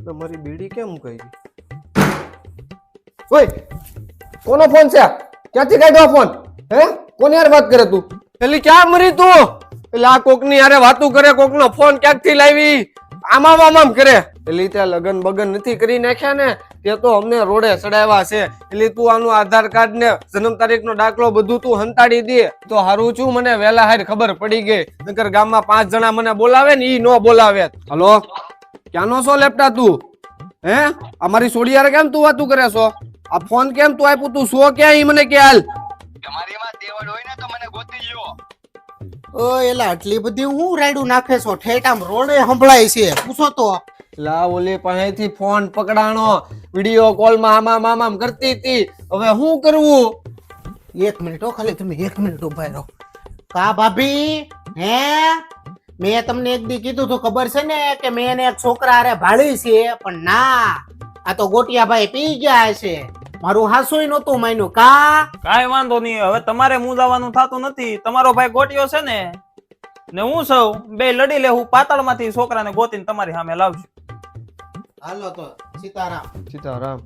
તમારી બીડી કેમ ગઈ? ઓય કોનો ફોન છે? ક્યાંથી કાઢ્યો ફોન? હે કોની યાર વાત કરે તું? પેલી ક્યાં મરી તું? એટલે આ કોકની યારે વાતું કરે, કોકનો ફોન ક્યાંકથી લાવી? આમ કરે. એટલે ત્યાં લગન બગન નથી કરી નાખ્યા ને, તે તો અમને રોડે ચડાવ્યા છે. એટલે તું આનું આધાર કાર્ડ ને જન્મ તારીખ નો દાખલો બધું તું હંતાડી દે તો હારું છું. મને વેલા હાર ખબર પડી ગઈ, નકર ગામમાં 5 જણા મને બોલાવે ને ઈ નો બોલાવે. હલો, ક્યાંનો છો લેપટા તું? હે અમારી સોડી યારે કેમ તું વાતું કરે છો? આ ફોન કેમ તું આપ્યું? તું સો ક્યાં ઈ મને કે હાલ. તમારી માં દેવડ હોય ને તો મને ગોતી લ્યો. ઓય એલા આટલી બધી હું રાયડું નાખે છો? ઠેઠ આમ રોડે સંભળાય છે, પૂછો તો. લા ઓલી પાસેથી ફોન પકડાણો, વિડિયો કોલમાં આમ કરતી હતી. હવે શું કરવું? 1 મિનિટ હો, ખાલી તમે 1 મિનિટ ઉભા રહો. કા ભાભી, હે મેં તમને એક દી કીધું તો ખબર છે ને કે મેં એને એક છોકરા હારે ભાળી છે, પણ ના, આ તો ગોટિયા ભાઈ પી ગયા છે. મારું હાસુય નહોતું માન્યું. કા કાઈ વાંધો નહીં, હવે તમારે મૂંઝાવાનું થતું નથી. તમારો ભાઈ ગોટિયો છે ને હું સૌ બે લડી લે. હું પાતાળમાંથી છોકરાને ગોતીને તમારી સામે લાવશું. હાલો તો સીતારામ. સીતારામ.